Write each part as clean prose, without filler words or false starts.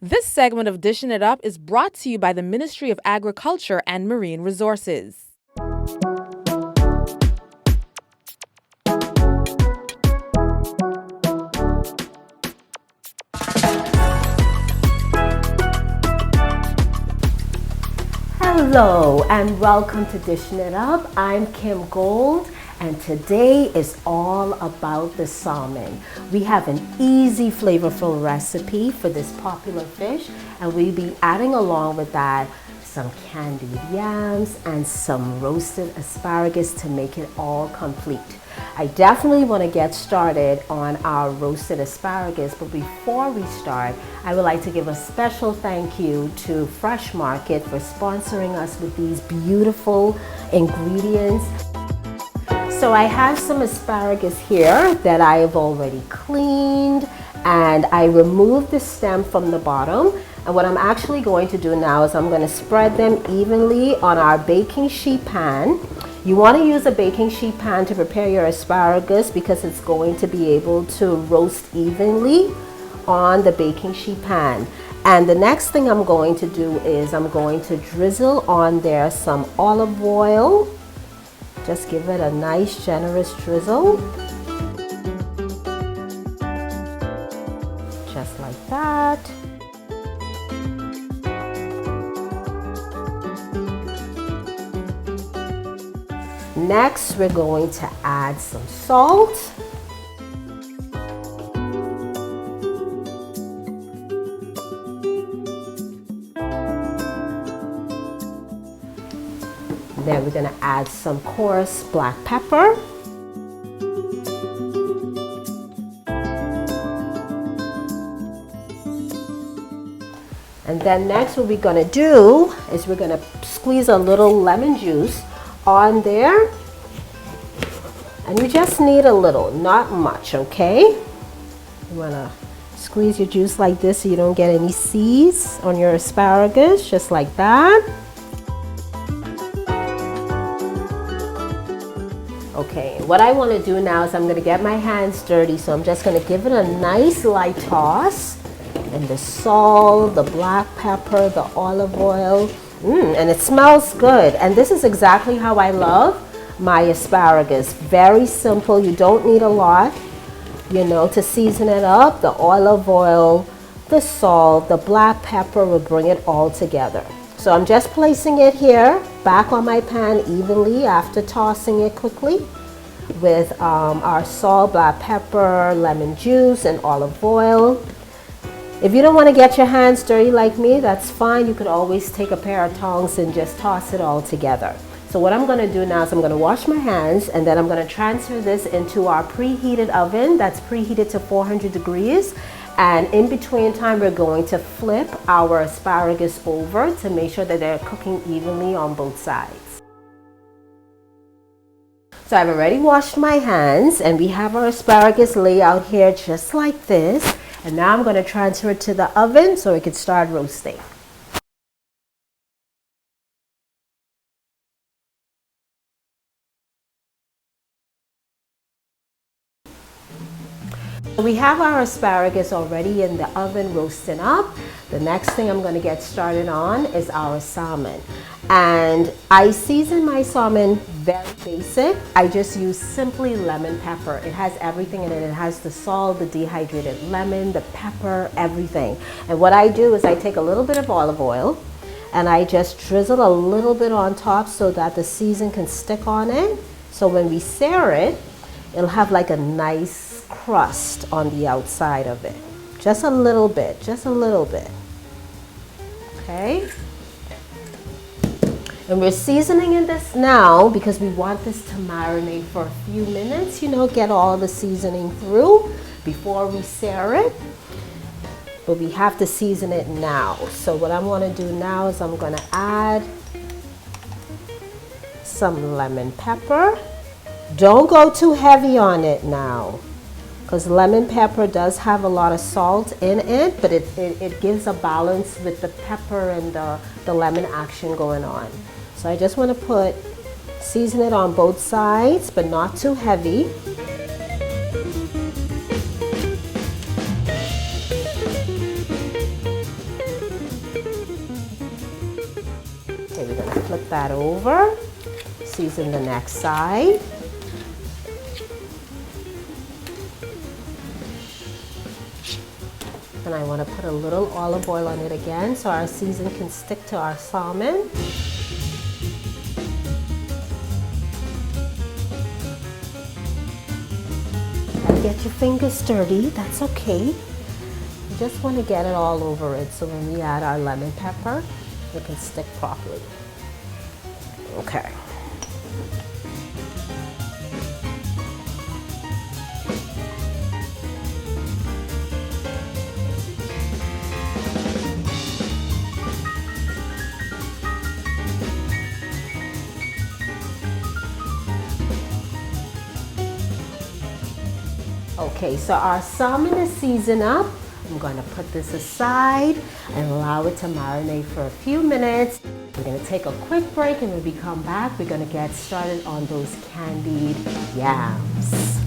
This segment of Dishin It Up is brought to you by the Ministry of Agriculture and Marine Resources. Hello and welcome to Dishin It Up. I'm Kim Gold and today is all about the salmon. We have an easy, flavorful recipe for this popular fish, and we'll be adding along with that some candied yams and some roasted asparagus to make it all complete. I definitely want to get started on our roasted asparagus, but before we start, I would like to give a special thank you to Fresh Market for sponsoring us with these beautiful ingredients. So I have some asparagus here that I have already cleaned, and I removed the stem from the bottom. And what I'm actually going to do now is I'm going to spread them evenly on our baking sheet pan. You want to use a baking sheet pan to prepare your asparagus because it's going to be able to roast evenly on the baking sheet pan. And the next thing I'm going to do is I'm going to drizzle on there some olive oil. Just give it a nice generous drizzle. Just like that. Next, we're going to add some salt. Then we're going to add some coarse black pepper. And then next what we're going to do is we're going to squeeze a little lemon juice on there. And you just need a little, not much, okay? You want to squeeze your juice like this so you don't get any seeds on your asparagus, just like that. Okay, what I want to do now is I'm going to get my hands dirty, so I'm just going to give it a nice light toss. And the salt, the black pepper, the olive oil, and it smells good. And this is exactly how I love my asparagus. Very simple, you don't need a lot, you know, to season it up. The olive oil, the salt, the black pepper will bring it all together. So I'm just placing it here back on my pan evenly after tossing it quickly with our salt, black pepper, lemon juice, and olive oil. If you don't want to get your hands dirty like me, that's fine. You could always take a pair of tongs and just toss it all together. So what I'm going to do now is I'm going to wash my hands, and then I'm going to transfer this into our preheated oven that's preheated to 400 degrees. And in between time, we're going to flip our asparagus over to make sure that they're cooking evenly on both sides. So I've already washed my hands, and we have our asparagus laid out here just like this. And now I'm going to transfer it to the oven so it can start roasting. We have our asparagus already in the oven roasting up. The next thing I'm going to get started on is our salmon. And I season my salmon very basic. I just use simply lemon pepper. It has everything in it. It has the salt, the dehydrated lemon, the pepper, everything. And what I do is I take a little bit of olive oil and I just drizzle a little bit on top so that the season can stick on it. So when we sear it, it'll have like a nice crust on the outside of it. Just a little bit, just a little bit. Okay? And we're seasoning in this now because we want this to marinate for a few minutes, you know, get all the seasoning through before we sear it. But we have to season it now. So what I want to do now is I'm going to add some lemon pepper. Don't go too heavy on it now, because lemon pepper does have a lot of salt in it, but it gives a balance with the pepper and the lemon action going on. So I just want to season it on both sides, but not too heavy. that over. Season the next side. And I want to put a little olive oil on it again so our season can stick to our salmon. And get your fingers sturdy, that's okay. You just want to get it all over it so when we add our lemon pepper, it can stick properly. Okay. Okay, so our salmon is seasoned up. I'm going to put this aside and allow it to marinate for a few minutes. We're going to take a quick break, and when we come back, we're going to get started on those candied yams.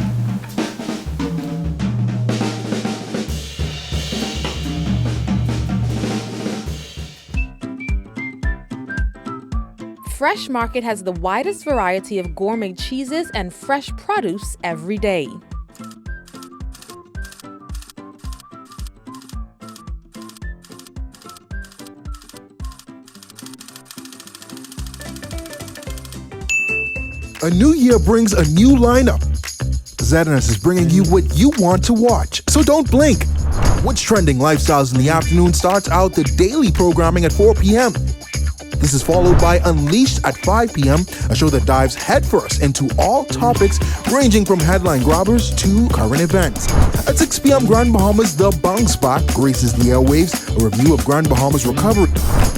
Fresh Market has the widest variety of gourmet cheeses and fresh produce every day. A new year brings a new lineup. Zedness is bringing you what you want to watch, so don't blink. What's Trending Lifestyles in the Afternoon starts out the daily programming at 4 p.m. This is followed by Unleashed at 5 p.m., a show that dives headfirst into all topics ranging from headline grabbers to current events. At 6 p.m., Grand Bahama's The Bounce Back graces the airwaves, a review of Grand Bahama's recovery.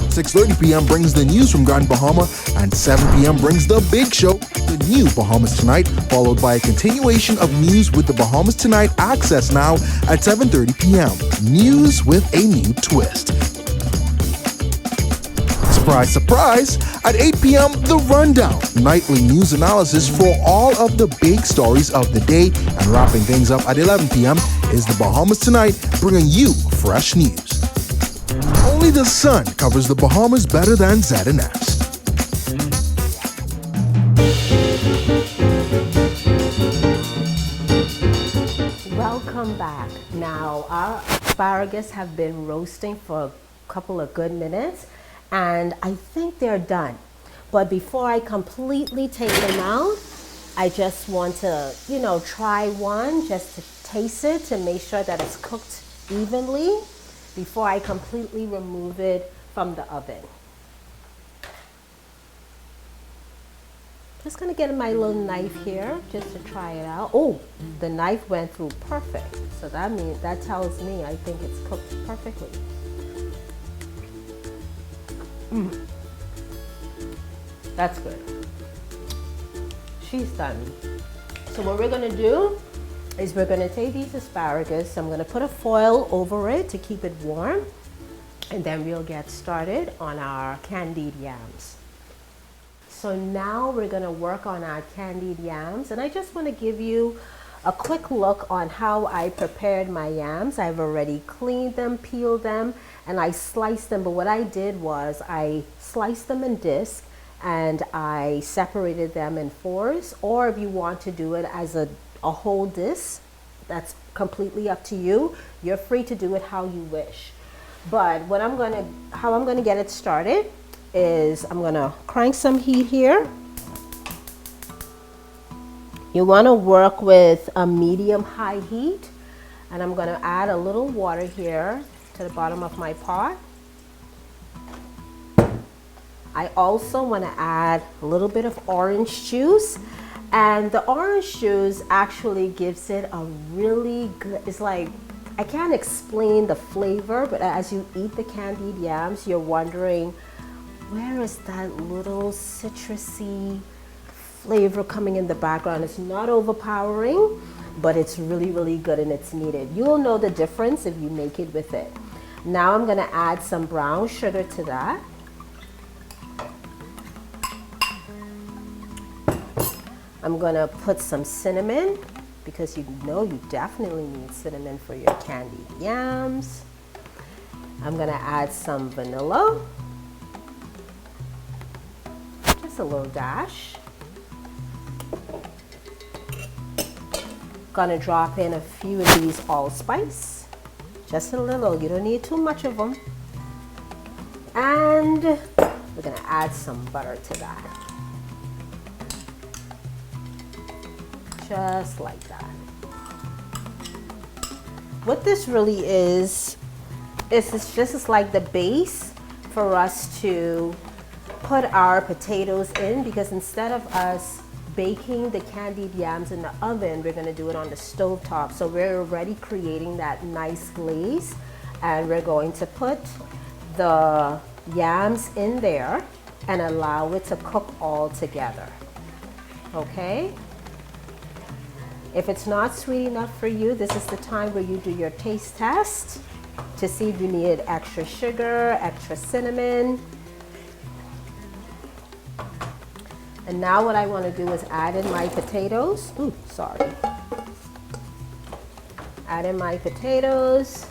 6:30 p.m. brings the news from Grand Bahama, and 7 p.m. brings The Big Show, the new Bahamas Tonight, followed by a continuation of news with the Bahamas Tonight Access Now at 7:30 p.m. News with a new twist. Surprise, surprise! At 8 p.m., The Rundown, nightly news analysis for all of the big stories of the day. And wrapping things up at 11 p.m. is the Bahamas Tonight, bringing you fresh news. Only the sun covers the Bahamas better than Z&S. Welcome back. Now, our asparagus have been roasting for a couple of good minutes, and I think they're done. But before I completely take them out, I just want to, try one just to taste it to make sure that it's cooked evenly before I completely remove it from the oven. Just gonna get my little knife here just to try it out. Oh, the knife went through perfect. So that tells me I think it's cooked perfectly. That's good. She's done. So what we're gonna do is we're gonna take these asparagus. I'm gonna put a foil over it to keep it warm, and then we'll get started on our candied yams. So now we're gonna work on our candied yams, and I just wanna give you a quick look on how I prepared my yams. I've already cleaned them, peeled them, and I sliced them, but what I did was I sliced them in disc and I separated them in fours, or if you want to do it as a whole disc, that's completely up to you. You're free to do it how you wish. But how I'm gonna get it started is I'm gonna crank some heat here. You wanna work with a medium-high heat, and I'm gonna add a little water here to the bottom of my pot. I also wanna add a little bit of orange juice, and the orange juice actually gives it a really good, it's like, I can't explain the flavor, but as you eat the candied yams, you're wondering, where is that little citrusy flavor coming in the background? It's not overpowering, but it's really, really good and it's needed. You'll know the difference if you make it with it. Now I'm gonna add some brown sugar to that. I'm gonna put some cinnamon, because you definitely need cinnamon for your candied yams. I'm gonna add some vanilla. just a little dash. Gonna drop in a few of these allspice, just a little, you don't need too much of them. And we're gonna add some butter to that. Just like that. What this really is it's just like the base for us to put our potatoes in, because instead of us baking the candied yams in the oven, we're gonna do it on the stove top. So we're already creating that nice glaze, and we're going to put the yams in there and allow it to cook all together, okay? If it's not sweet enough for you, this is the time where you do your taste test to see if you need extra sugar, extra cinnamon. And now what I want to do is add in my potatoes. Ooh, sorry. Add in my potatoes.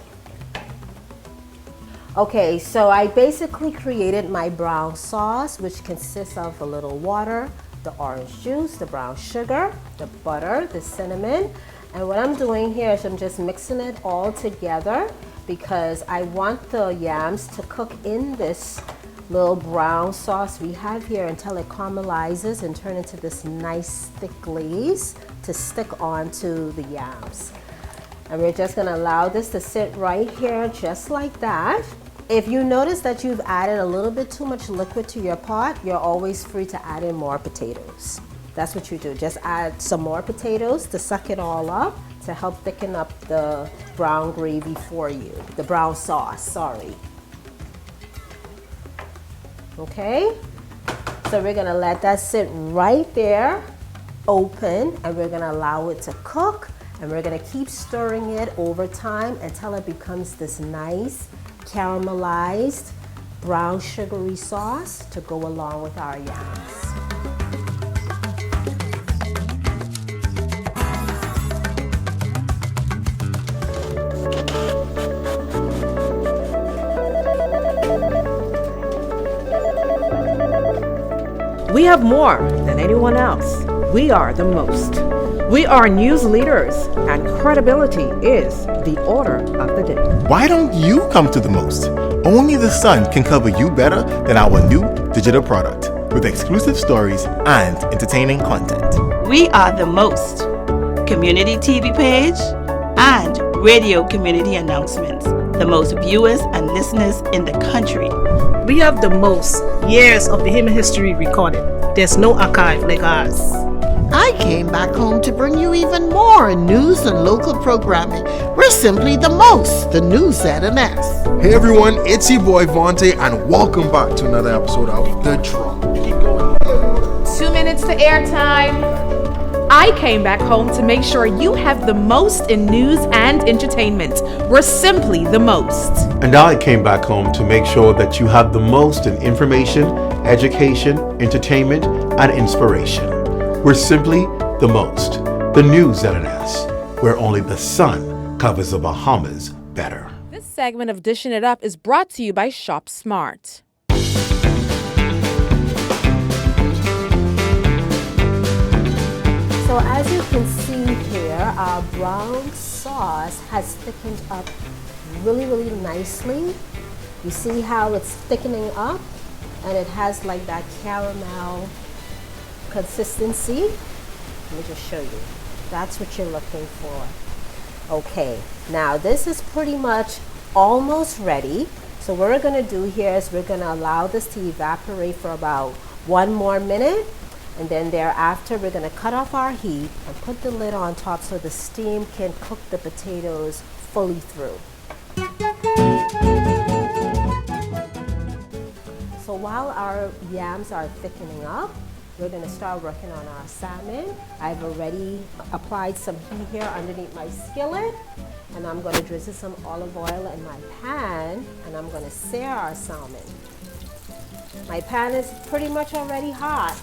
Okay, so I basically created my brown sauce, which consists of a little water, the orange juice, the brown sugar, the butter, the cinnamon. And what I'm doing here is I'm just mixing it all together because I want the yams to cook in this little brown sauce we have here until it caramelizes and turn into this nice thick glaze to stick onto the yams. And we're just gonna allow this to sit right here just like that. If you notice that you've added a little bit too much liquid to your pot, you're always free to add in more potatoes. That's what you do, just add some more potatoes to suck it all up, to help thicken up the brown gravy for you, the brown sauce, sorry. Okay, so we're gonna let that sit right there, open, and we're gonna allow it to cook, and we're gonna keep stirring it over time until it becomes this nice caramelized brown sugary sauce to go along with our yams. We have more than anyone else. We are the most. We are news leaders, and credibility is the order of the day. Why don't you come to the most? Only the sun can cover you better than our new digital product with exclusive stories and entertaining content. We are the most. Community TV page and radio community announcements. The most viewers and listeners in the country. We have the most years of the human history recorded. There's no archive like ours. I came back home to bring you even more news and local programming. We're simply the most, the news ZNS. Hey everyone, it's your boy Vontae, and welcome back to another episode of The Drop. Keep going. 2 minutes to airtime. I came back home to make sure you have the most in news and entertainment. We're simply the most. And I came back home to make sure that you have the most in information, education, entertainment, and inspiration. We're simply the most. The news ZNS, where only the sun covers the Bahamas better. This segment of Dishin' It Up is brought to you by Shop Smart. So as you can see here, our brown sauce has thickened up really, really nicely. You see how it's thickening up, and it has like that caramel consistency. Let me just show you. That's what you're looking for. Okay, now this is pretty much almost ready. So what we're gonna do here is we're gonna allow this to evaporate for about 1 more minute. And then thereafter, we're gonna cut off our heat and put the lid on top so the steam can cook the potatoes fully through. So while our yams are thickening up, we're gonna start working on our salmon. I've already applied some heat here underneath my skillet, and I'm gonna drizzle some olive oil in my pan, and I'm gonna sear our salmon. My pan is pretty much already hot.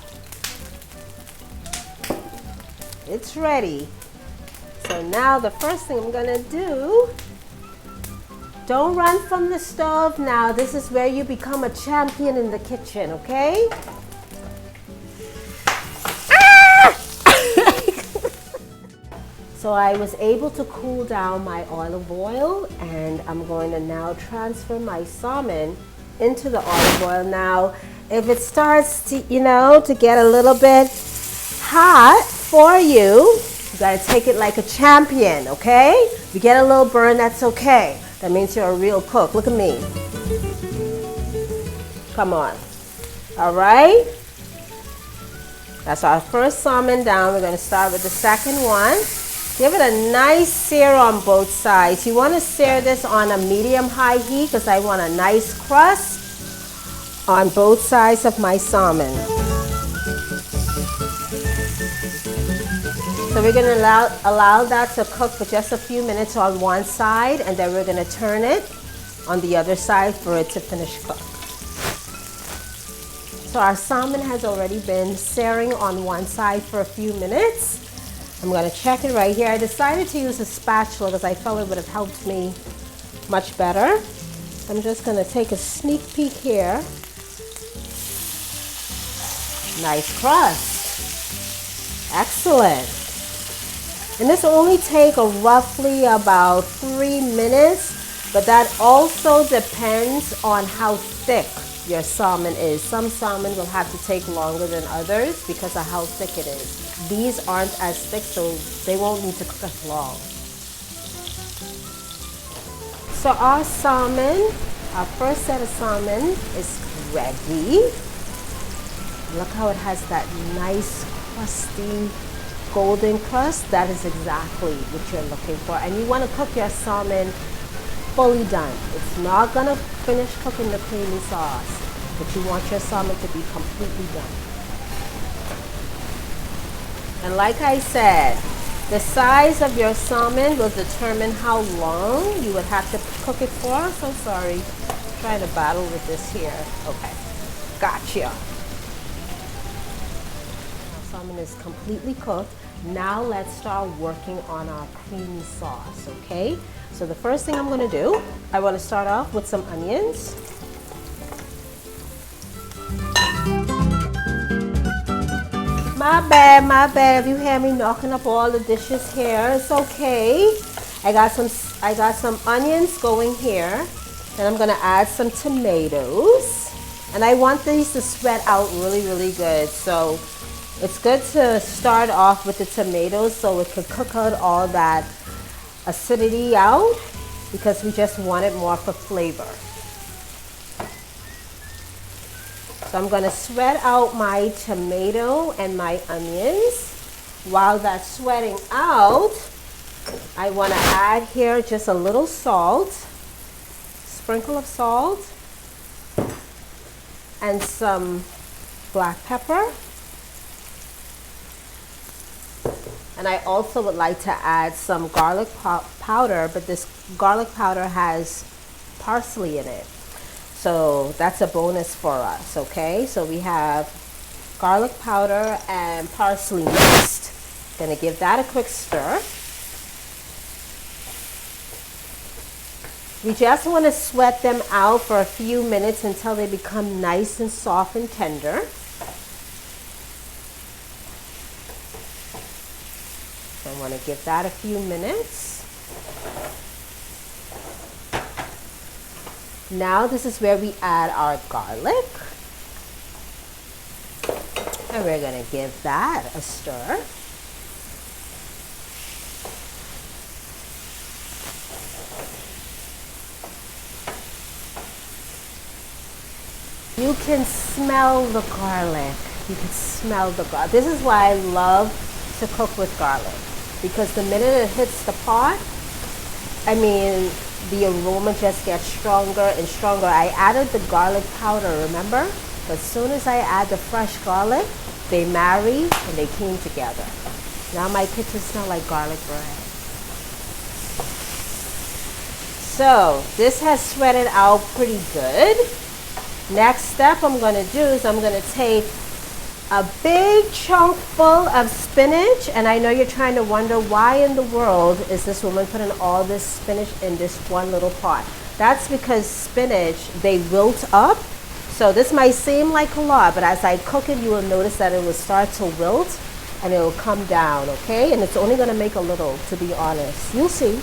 It's ready. So now the first thing I'm gonna do, don't run from the stove now. This is where you become a champion in the kitchen, okay? So I was able to cool down my olive oil, and I'm going to now transfer my salmon into the olive oil. Now, if it starts to, to get a little bit hot for you, you gotta take it like a champion, okay? If you get a little burn, that's okay. That means you're a real cook. Look at me. Come on. All right? That's our first salmon down. We're gonna start with the second one. Give it a nice sear on both sides. You wanna sear this on a medium-high heat because I want a nice crust on both sides of my salmon. So we're going to allow that to cook for just a few minutes on one side, and then we're going to turn it on the other side for it to finish cook. So our salmon has already been searing on one side for a few minutes. I'm going to check it right here. I decided to use a spatula because I felt it would have helped me much better. I'm just going to take a sneak peek here. Nice crust. Excellent. And this will only take roughly about 3 minutes, but that also depends on how thick your salmon is. Some salmon will have to take longer than others because of how thick it is. These aren't as thick, so they won't need to cook as long. So our salmon, our first set of salmon is ready. Look how it has that nice crusty golden crust. That is exactly what you're looking for. And you want to cook your salmon fully done. It's not going to finish cooking the creamy sauce, but you want your salmon to be completely done. And like I said, the size of your salmon will determine how long you would have to cook it for. I'm so sorry. I'm trying to battle with this here. Okay. Gotcha. Our salmon is completely cooked. Now let's start working on our creamy sauce, okay? So the first thing I'm gonna do, I wanna start off with some onions. My bad, if you hear me knocking up all the dishes here, it's okay. I got some onions going here. Then I'm gonna add some tomatoes. And I want these to sweat out really, really good. So it's good to start off with the tomatoes so it could cook out all that acidity out because we just want it more for flavor. So I'm going to sweat out my tomato and my onions. While that's sweating out, I want to add here just a little salt, sprinkle of salt, and some black pepper. And I also would like to add some garlic powder, but this garlic powder has parsley in it. So that's a bonus for us, okay? So we have garlic powder and parsley mixed. Gonna give that a quick stir. We just want to sweat them out for a few minutes until they become nice and soft and tender. I want to give that a few minutes. Now this is where we add our garlic. And we're going to give that a stir. You can smell the garlic. You can smell the garlic. This is why I love to cook with garlic. Because the minute it hits the pot, I mean, the aroma just gets stronger and stronger. I added the garlic powder, remember? But as soon as I add the fresh garlic, they marry and they came together. Now my kitchen smells like garlic bread. So this has sweated out pretty good. Next step I'm going to do is I'm going to take a big chunk full of spinach, and I know you're trying to wonder why in the world is this woman putting all this spinach in this one little pot. That's because spinach, they wilt up. So this might seem like a lot, but as I cook it, you will notice that it will start to wilt and it'll come down, okay? And it's only gonna make a little, to be honest. You'll see.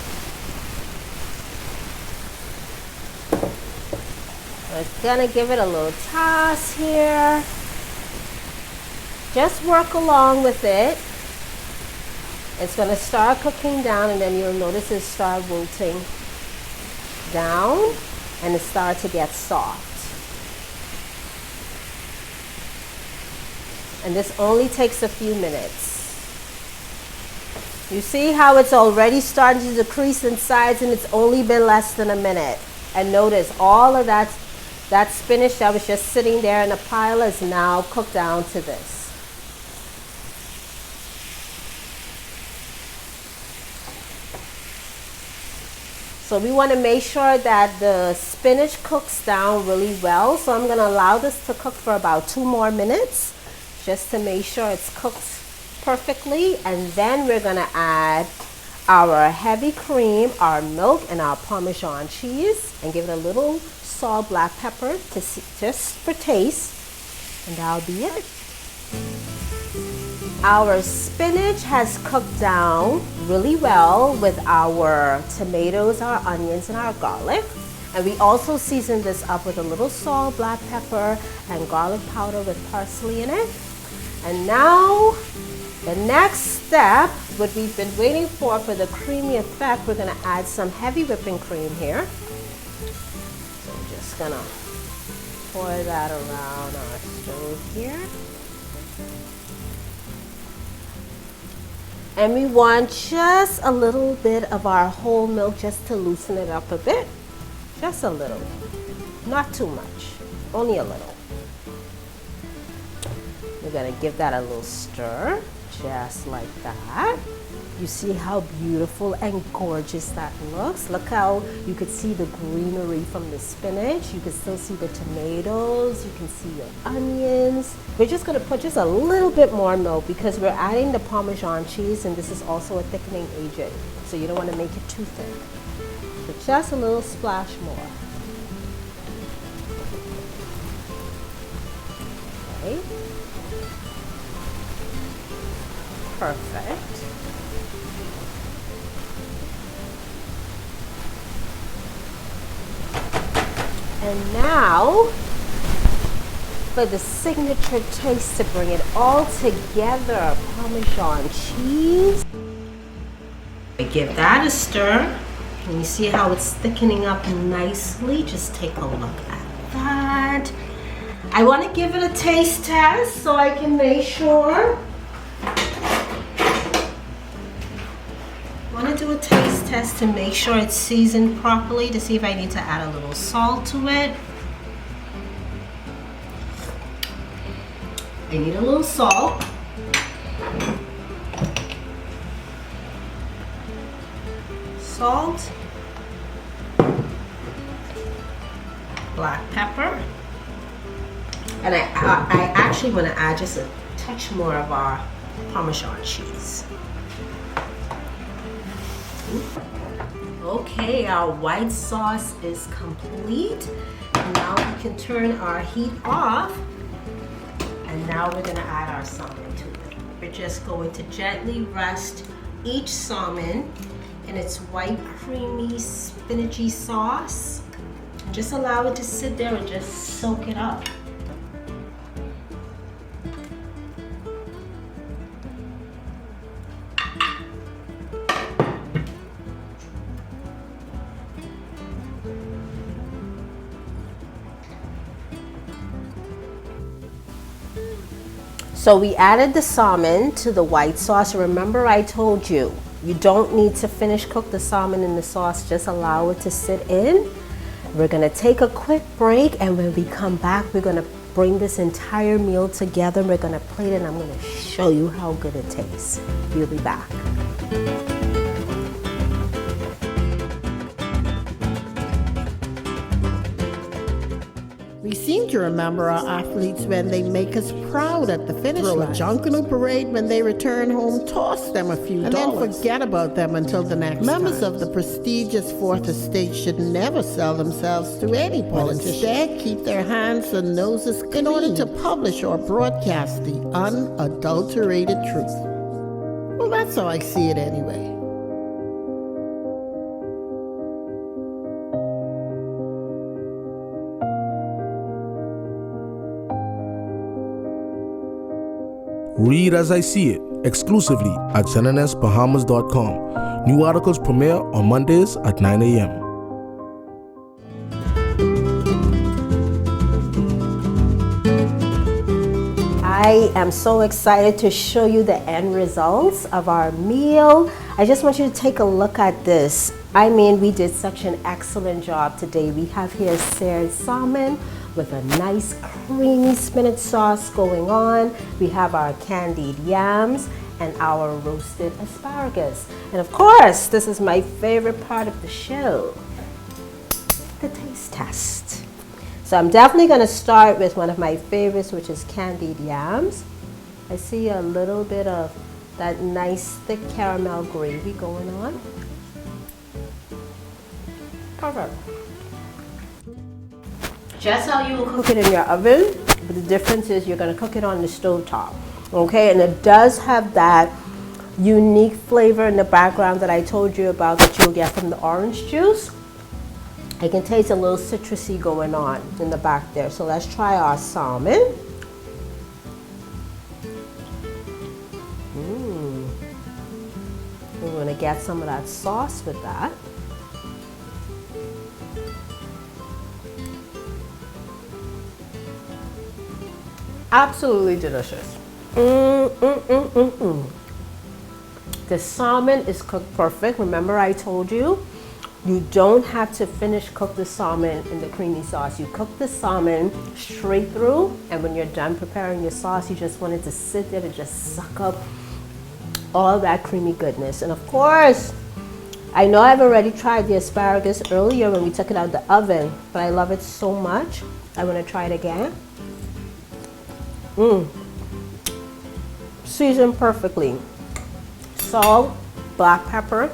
We're gonna give it a little toss here. Just work along with it. It's gonna start cooking down, and then you'll notice it start wilting down and it start to get soft. And this only takes a few minutes. You see how it's already starting to decrease in size, and it's only been less than a minute. And notice all of that spinach that was just sitting there in a pile is now cooked down to this. So we want to make sure that the spinach cooks down really well. So I'm going to allow this to cook for about 2 more minutes just to make sure it's cooked perfectly. And then we're going to add our heavy cream, our milk, and our Parmesan cheese, and give it a little salt, black pepper just for taste. And that'll be it. Our spinach has cooked down really well with our tomatoes, our onions, and our garlic. And we also seasoned this up with a little salt, black pepper, and garlic powder with parsley in it. And now, the next step, what we've been waiting for the creamy effect, we're gonna add some heavy whipping cream here. So I'm just gonna pour that around our stove here. And we want just a little bit of our whole milk just to loosen it up a bit. Just a little, not too much, only a little. We're gonna give that a little stir, just like that. You see how beautiful and gorgeous that looks? Look how you could see the greenery from the spinach. You can still see the tomatoes. You can see your onions. We're just gonna put just a little bit more milk because we're adding the Parmesan cheese, and this is also a thickening agent. So you don't wanna make it too thick. So just a little splash more. Okay. Perfect. And now, for the signature taste to bring it all together, Parmesan cheese. I give that a stir. Can you see how it's thickening up nicely? Just take a look at that. I want to give it a taste test so I can make sure. I want to do a taste test to make sure it's seasoned properly, to see if I need to add a little salt to it. I need a little salt. Salt. Black pepper. And I actually want to add just a touch more of our Parmesan cheese. Okay, our white sauce is complete. And now we can turn our heat off. And now we're gonna add our salmon to it. We're just going to gently rest each salmon in its white, creamy, spinachy sauce. Just allow it to sit there and just soak it up. So we added the salmon to the white sauce. Remember I told you, you don't need to finish cook the salmon in the sauce, just allow it to sit in. We're gonna take a quick break, and when we come back, we're gonna bring this entire meal together. We're gonna plate it, and I'm gonna show you how good it tastes. We'll be back. We seem to remember our athletes when they make us proud at the finish line. Throw a Junkanoo parade when they return home, toss them a few dollars, and then forget about them until the next Members time. Of the prestigious Fourth Estate should never sell themselves to any politician. Instead, keep their hands and noses clean in order to publish or broadcast the unadulterated truth. That's how I see it anyway. Read As I See It exclusively at ZNNSBahamas.com. New articles premiere on Mondays at 9 a.m. I am so excited to show you the end results of our meal. I just want you to take a look at this. I mean, we did such an excellent job today. We have here seared salmon with a nice creamy spinach sauce going on. We have our candied yams and our roasted asparagus. And of course, this is my favorite part of the show, the taste test. So I'm definitely gonna start with one of my favorites, which is candied yams. I see a little bit of that nice thick caramel gravy going on. Perfect. Just how you will cook it in your oven, but the difference is you're gonna cook it on the stove top, okay? And it does have that unique flavor in the background that I told you about that you'll get from the orange juice. I can taste a little citrusy going on in the back there. So let's try our salmon. We're gonna get some of that sauce with that. Absolutely delicious. The salmon is cooked perfect. Remember I told you, you don't have to finish cook the salmon in the creamy sauce. You cook the salmon straight through, and when you're done preparing your sauce, you just want it to sit there to just suck up all that creamy goodness. And of course, I know I've already tried the asparagus earlier when we took it out of the oven, but I love it so much, I want to try it again. Seasoned perfectly. Salt, black pepper,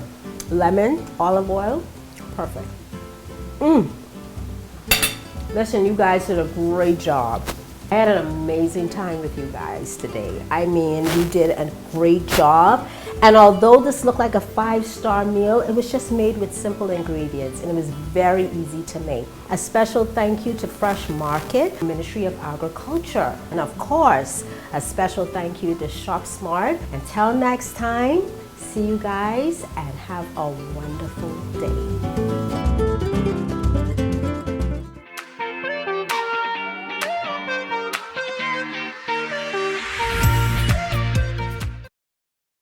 lemon, olive oil, perfect. Listen, you guys did a great job. I had an amazing time with you guys today. I mean, you did a great job. And although this looked like a 5-star meal, it was just made with simple ingredients and it was very easy to make. A special thank you to Fresh Market, Ministry of Agriculture. And of course, a special thank you to Shop Smart. Until next time, see you guys and have a wonderful day.